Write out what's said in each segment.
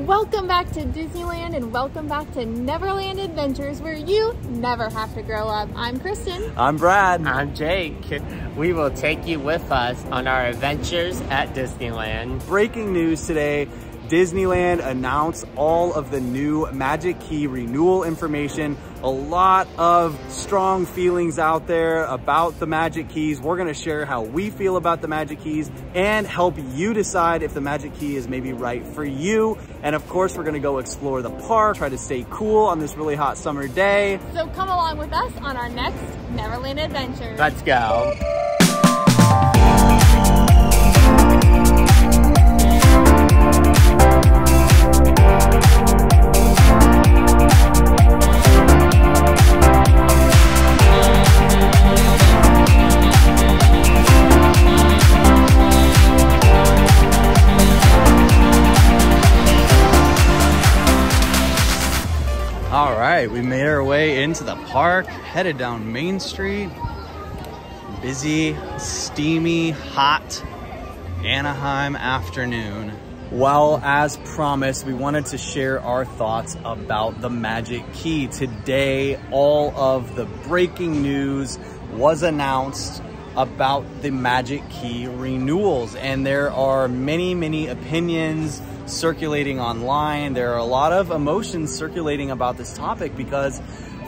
Welcome back to Disneyland and welcome back to Neverland Adventures, where you never have to grow up. I'm Kristen. I'm Brad. I'm Jake. We will take you with us on our adventures at Disneyland. Breaking news today, Disneyland announced all of the new Magic Key renewal information. A lot of strong feelings out there about the Magic Keys. We're gonna share how we feel about the Magic Keys and help you decide if the Magic Key is maybe right for you. And of course, we're gonna go explore the park, try to stay cool on this really hot summer day. So come along with us on our next Neverland Adventure. Let's go. All right, we made our way into the park, headed down Main Street. Busy, steamy, hot Anaheim afternoon. Well, as promised, we wanted to share our thoughts about the Magic Key. Today, all of the breaking news was announced about the Magic Key renewals, and there are many opinions circulating online. There are a lot of emotions circulating about this topic because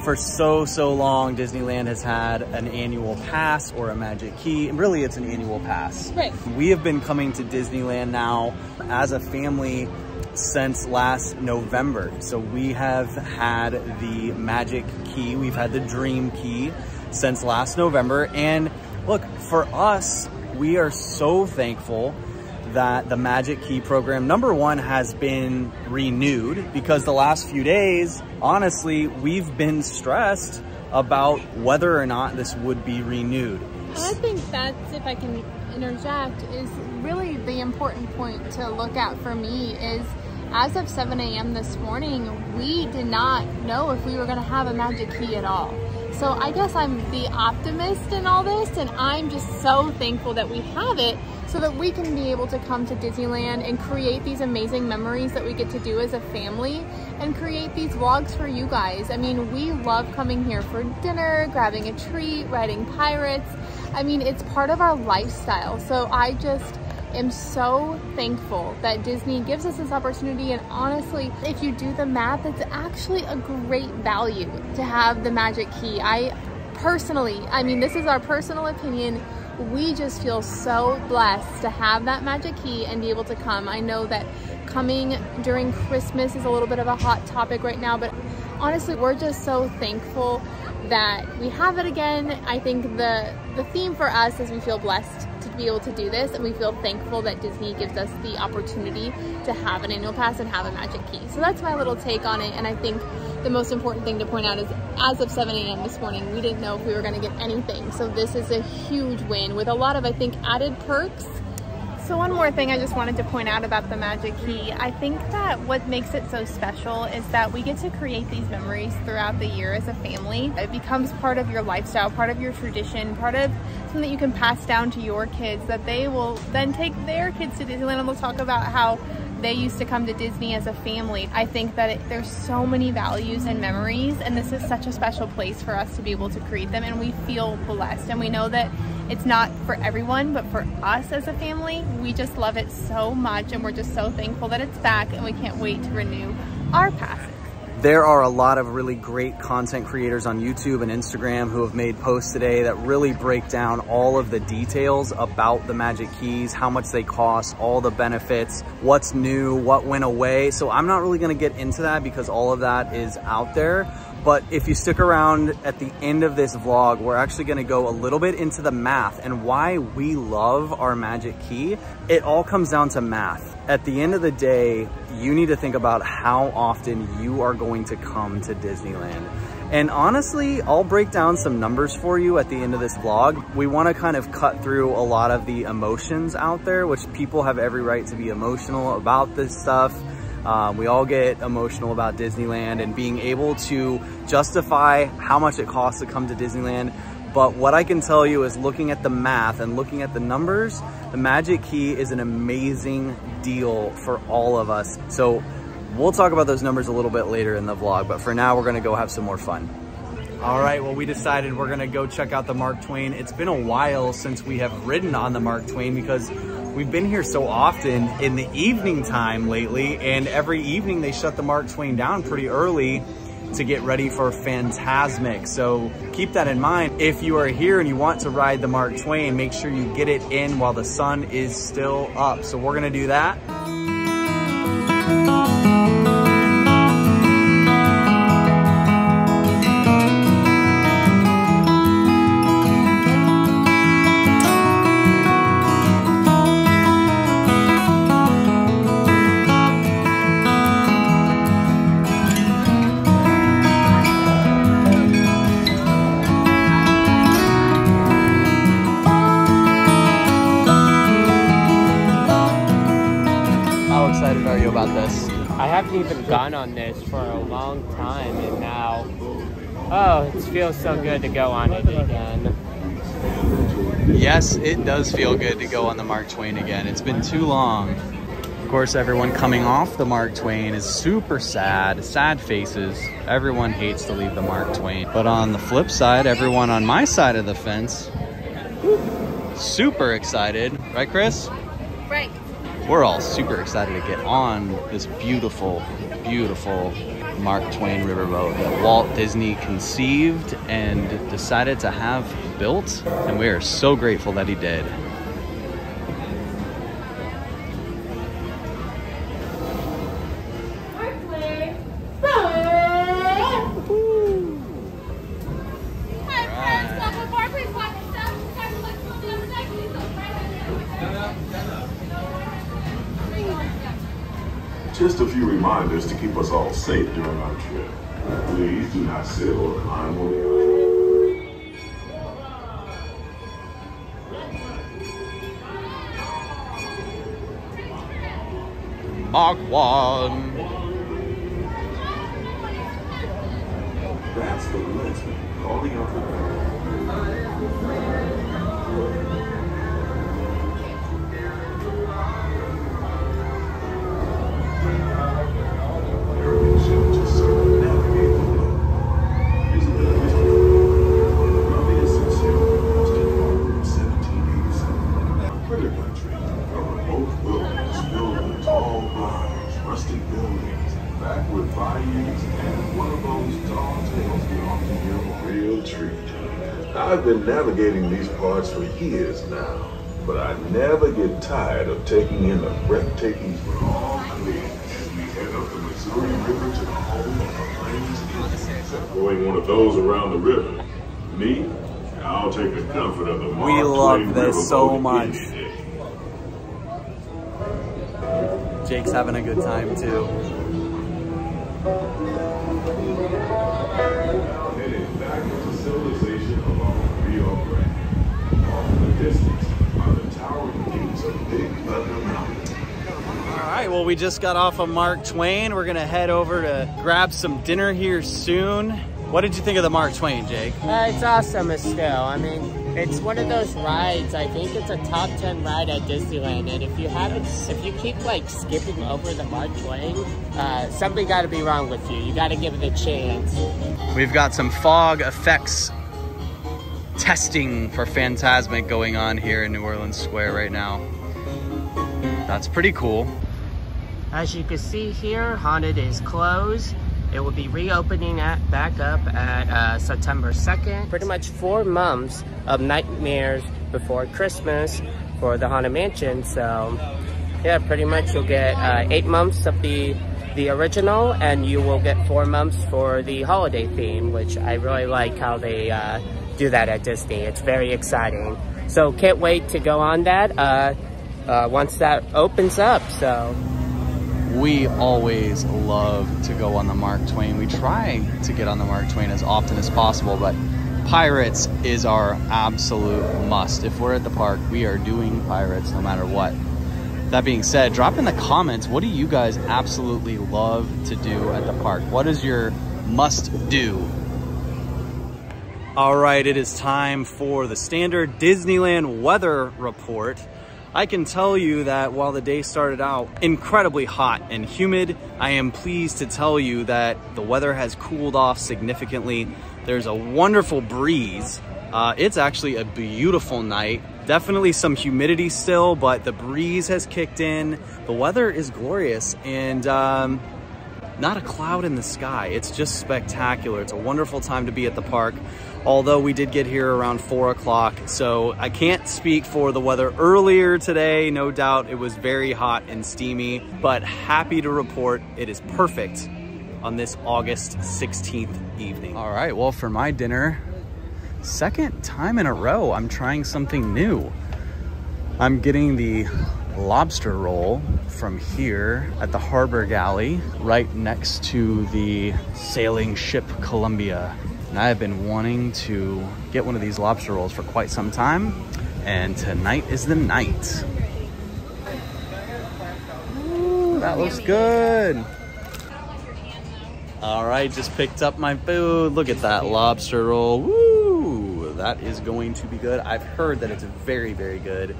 for so long Disneyland has had an annual pass or a Magic Key. Really, it's an annual pass. Right. We have been coming to Disneyland now as a family since last November. So we have had the Magic Key, we've had the Dream Key since last November. And look, for us, we are so thankful that the Magic Key program, number one, has been renewed, because the last few days, honestly, we've been stressed about whether or not this would be renewed. And I think that's, if I can interject, is really the important point to look at for me is, as of 7 a.m. this morning, we did not know if we were going to have a Magic Key at all. So I guess I'm the optimist in all this, and I'm just so thankful that we have it so that we can be able to come to Disneyland and create these amazing memories that we get to do as a family and create these vlogs for you guys. I mean, we love coming here for dinner, grabbing a treat, riding pirates. I mean, it's part of our lifestyle. So I just am so thankful that Disney gives us this opportunity, and honestly, if you do the math, it's actually a great value to have the Magic Key. I mean, this is our personal opinion, we just feel so blessed to have that Magic Key and be able to come. I know that coming during Christmas is a little bit of a hot topic right now, but honestly, we're just so thankful that we have it again. I think the theme for us is we feel blessed to be able to do this, and we feel thankful that Disney gives us the opportunity to have an annual pass and have a Magic Key. So that's my little take on it, and I think the most important thing to point out is, as of 7 a.m. this morning, we didn't know if we were going to get anything. So this is a huge win with a lot of, I think, added perks. So one more thing I just wanted to point out about the Magic Key. I think that what makes it so special is that we get to create these memories throughout the year as a family. It becomes part of your lifestyle, part of your tradition, part of something that you can pass down to your kids, that they will then take their kids to Disneyland and they'll talk about how they used to come to Disney as a family. I think that there's so many values and memories, and this is such a special place for us to be able to create them, and we feel blessed. And we know that it's not for everyone, but for us as a family, we just love it so much, and we're just so thankful that it's back, and we can't wait to renew our passes. There are a lot of really great content creators on YouTube and Instagram who have made posts today that really break down all of the details about the Magic Keys, how much they cost, all the benefits, what's new, what went away. So I'm not really going to get into that because all of that is out there. But if you stick around at the end of this vlog, we're actually going to go a little bit into the math and why we love our Magic Key. It all comes down to math. At the end of the day, you need to think about how often you are going to come to Disneyland. And honestly, I'll break down some numbers for you at the end of this vlog. We want to kind of cut through a lot of the emotions out there, which people have every right to be emotional about this stuff. We all get emotional about Disneyland and being able to justify how much it costs to come to Disneyland. But what I can tell you is, looking at the math and looking at the numbers, the Magic Key is an amazing deal for all of us. So We'll talk about those numbers a little bit later in the vlog, but for now, we're gonna go have some more fun. All right, well, we decided we're gonna go check out the Mark Twain. It's been a while since we have ridden on the Mark Twain because we've been here so often in the evening time lately, and every evening they shut the Mark Twain down pretty early to get ready for Fantasmic. So keep that in mind. If you are here and you want to ride the Mark Twain, make sure you get it in while the sun is still up. So we're gonna do that. About this. I haven't even gone on this for a long time, and now, oh, it feels so good to go on it again. Yes, it does feel good to go on the Mark Twain again. It's been too long. Of course, everyone coming off the Mark Twain is super sad, sad faces. Everyone hates to leave the Mark Twain. But on the flip side, everyone on my side of the fence, super excited. Right, Chris? Right. We're all super excited to get on this beautiful, beautiful Mark Twain riverboat that Walt Disney conceived and decided to have built, and we are so grateful that he did. Just a few reminders to keep us all safe during our trip. Please do not sit or climb on the Mark 1. That's the Leslie calling out the I've been navigating these parts for years now, but I never get tired of taking in the breathtaking long clear as we head up the Missouri River to the home of the plains. Going one of those around the river. Me, I'll take the comfort of the Mark We love Twain this so riverboat much. any day. Jake's having a good time too. Headed back into civilization along Rio Grande. Off in the distance are the towering peaks of Big Thunder Mountain. All right, well, we just got off of Mark Twain. We're gonna head over to grab some dinner here soon. What did you think of the Mark Twain, Jake? It's awesome still. I mean, it's one of those rides. I think it's a top 10 ride at Disneyland. And if you keep like skipping over the Mark Twain, something got to be wrong with you. You got to give it a chance. We've got some fog effects testing for Fantasmic going on here in New Orleans Square right now. That's pretty cool. As you can see here, Haunted is closed. It will be reopening back up at September 2nd. Pretty much 4 months of Nightmares Before Christmas for the Haunted Mansion. So yeah, pretty much you'll get 8 months of the original, and you will get 4 months for the holiday theme, which I really like how they do that at Disney. It's very exciting. So can't wait to go on that once that opens up. So we always love to go on the Mark Twain. We try to get on the Mark Twain as often as possible, but Pirates is our absolute must. If we're at the park, we are doing Pirates no matter what. That being said, drop in the comments, what do you guys absolutely love to do at the park? What is your must do? All right, it is time for the standard Disneyland weather report. I can tell you that while the day started out incredibly hot and humid, I am pleased to tell you that the weather has cooled off significantly. There's a wonderful breeze. It's actually a beautiful night. Definitely some humidity still, but the breeze has kicked in. The weather is glorious and not a cloud in the sky. It's just spectacular. It's a wonderful time to be at the park. Although we did get here around 4 o'clock, so I can't speak for the weather earlier today. No doubt it was very hot and steamy, but happy to report it is perfect on this August 16th evening. All right, well, for my dinner, second time in a row, I'm trying something new. I'm getting the lobster roll from here at the Harbor Galley, right next to the sailing ship Columbia. And I have been wanting to get one of these lobster rolls for quite some time, and tonight is the night. Ooh, that looks good. All right, just picked up my food. Look at that lobster roll. Woo, that is going to be good. I've heard that it's very, very good.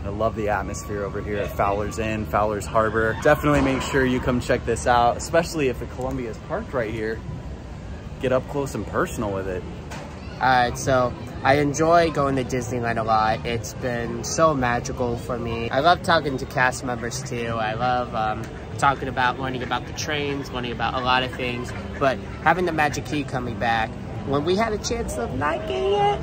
I love the atmosphere over here at Fowler's Inn, Fowler's Harbor. Definitely make sure you come check this out, especially if the Columbia is parked right here. Get up close and personal with it. All right, so I enjoy going to Disneyland a lot. It's been so magical for me. I love talking to cast members too. I love learning about the trains, learning about a lot of things. But having the Magic Key coming back, when we had a chance of not getting it,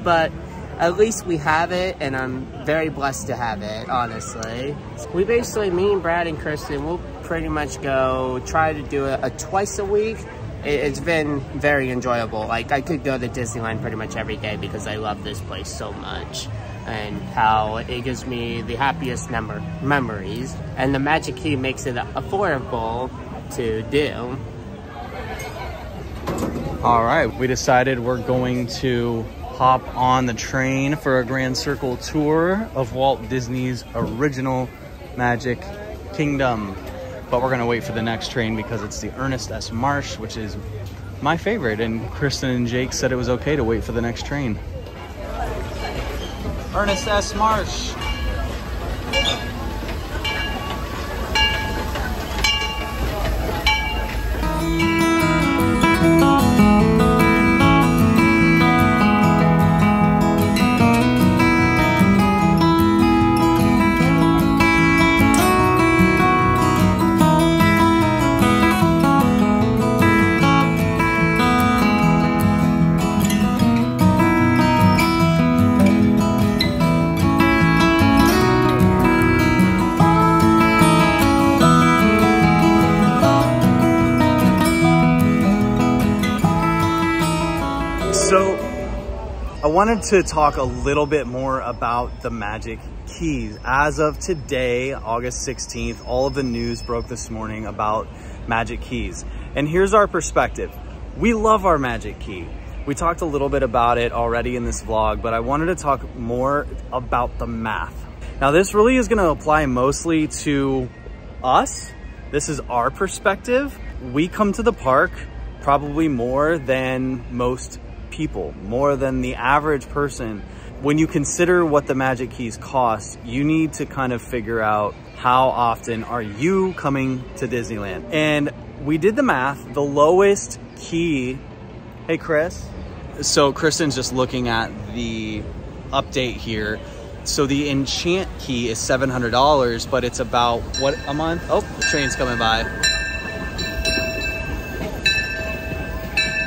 but at least we have it, and I'm very blessed to have it, honestly. We basically, me and Brad and Kristen, we'll pretty much try to do it twice a week. It's been very enjoyable. Like, I could go to Disneyland pretty much every day because I love this place so much and how it gives me the happiest memories. And the Magic Key makes it affordable to do. All right, we decided we're going to hop on the train for a Grand Circle tour of Walt Disney's original Magic Kingdom. But we're gonna wait for the next train because it's the Ernest S. Marsh, which is my favorite. And Kristen and Jake said it was okay to wait for the next train. Ernest S. Marsh. So I wanted to talk a little bit more about the Magic Keys. As of today, August 16th, all of the news broke this morning about Magic Keys. And here's our perspective. We love our Magic Key. We talked a little bit about it already in this vlog, but I wanted to talk more about the math. Now, this really is gonna apply mostly to us. This is our perspective. We come to the park probably more than most people, more than the average person. When you consider what the Magic Keys cost, you need to kind of figure out how often are you coming to Disneyland. And we did the math. The lowest key, hey Chris. So Kristen's just looking at the update here. So the Enchant key is $700, but it's about what a month? Oh, the train's coming by.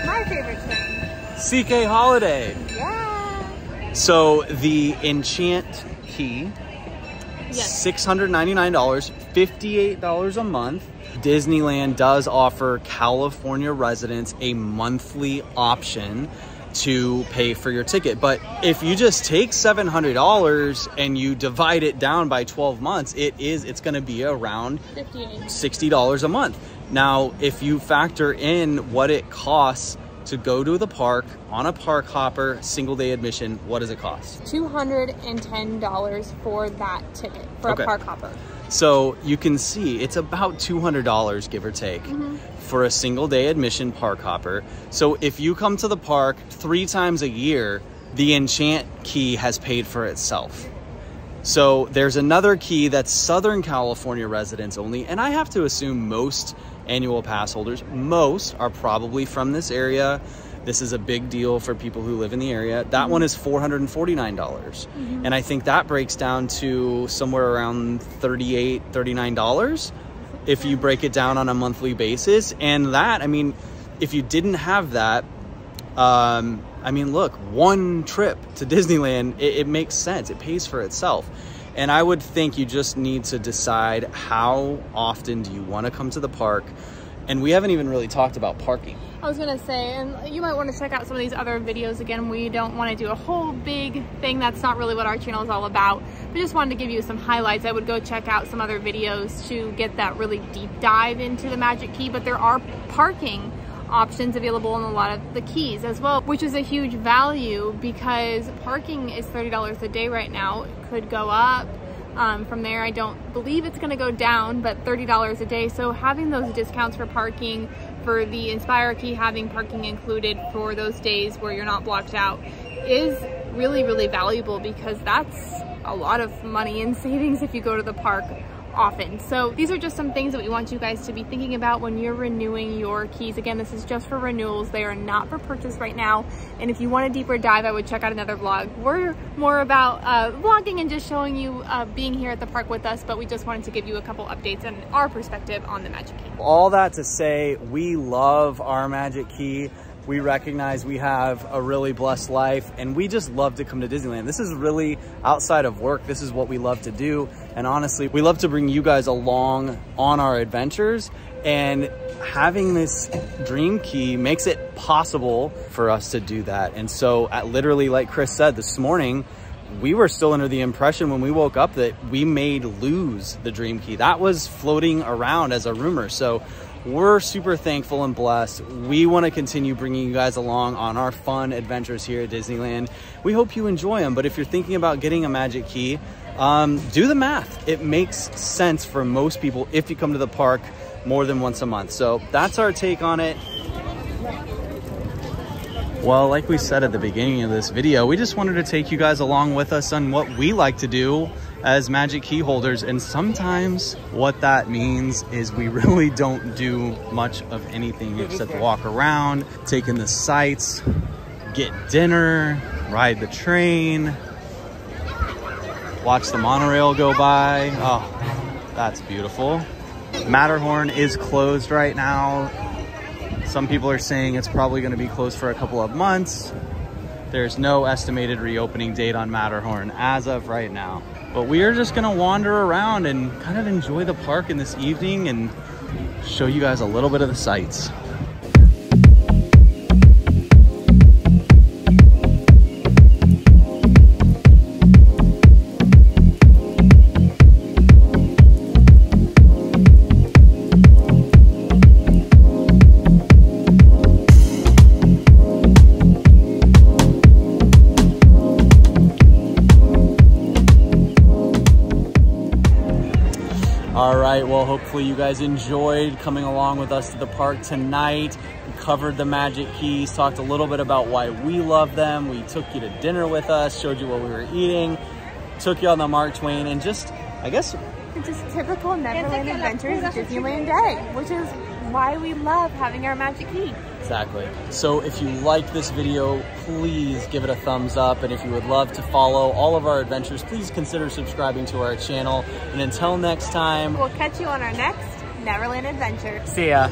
My favorite train. CK Holiday. Yeah. So the Enchant key, Yes. $699, $58 a month. Disneyland does offer California residents a monthly option to pay for your ticket. But if you just take $700 and you divide it down by 12 months, it's gonna be around $60 a month. Now, if you factor in what it costs to go to the park on a park hopper, single day admission, what does it cost? $210 for that ticket, for a park hopper. So you can see it's about $200, give or take, for a single day admission park hopper. So if you come to the park 3 times a year, the Enchant key has paid for itself. So there's another key that's Southern California residents only, and I have to assume most annual pass holders, most are probably from this area. This is a big deal for people who live in the area. That one is $449. And I think that breaks down to somewhere around $38, $39 if you break it down on a monthly basis. And that, I mean, if you didn't have that, I mean, look, one trip to Disneyland, it makes sense. It pays for itself. And I would think you just need to decide how often do you want to come to the park. And we haven't even really talked about parking. I was gonna say, and you might want to check out some of these other videos. Again, we don't want to do a whole big thing. That's not really what our channel is all about. We just wanted to give you some highlights. I would go check out some other videos to get that really deep dive into the Magic Key, but there are parking options available in a lot of the keys as well, which is a huge value because parking is $30 a day right now. It could go up. From there, I don't believe it's going to go down, but $30 a day. So having those discounts for parking, for the Inspire key, having parking included for those days where you're not blocked out is really, really valuable because that's a lot of money in savings if you go to the park often. So these are just some things that we want you guys to be thinking about when you're renewing your keys. Again, this is just for renewals. They are not for purchase right now. And if you want a deeper dive, I would check out another vlog. We're more about vlogging and just showing you being here at the park with us, but we just wanted to give you a couple updates and our perspective on the Magic Key. All that to say, we love our Magic Key. We recognize we have a really blessed life and we just love to come to Disneyland. This is really outside of work. This is what we love to do. And honestly, we love to bring you guys along on our adventures, and having this dream key makes it possible for us to do that. And so literally, like Chris said this morning, we were still under the impression when we woke up that we may lose the dream key. That was floating around as a rumor. So we're super thankful and blessed. We want to continue bringing you guys along on our fun adventures here at Disneyland. We hope you enjoy them, but if you're thinking about getting a Magic Key, do the math. It makes sense for most people if you come to the park more than once a month. So that's our take on it. Well, like we said at the beginning of this video, we just wanted to take you guys along with us on what we like to do as Magic Key holders. And sometimes what that means is we really don't do much of anything except walk around, take in the sights, get dinner, ride the train, watch the monorail go by. Oh, that's beautiful. Matterhorn is closed right now. Some people are saying it's probably going to be closed for a couple of months. There's no estimated reopening date on Matterhorn as of right now. But we are just going to wander around and kind of enjoy the park in this evening and show you guys a little bit of the sights. All right, well, hopefully you guys enjoyed coming along with us to the park tonight. We covered the Magic Keys, talked a little bit about why we love them. We took you to dinner with us, showed you what we were eating, took you on the Mark Twain, and just, I guess, just typical Neverland Adventures Disneyland Day, which is why we love having our Magic Key. Exactly. So if you liked this video, please give it a thumbs up. And if you would love to follow all of our adventures, please consider subscribing to our channel. And until next time, we'll catch you on our next Neverland Adventure. See ya.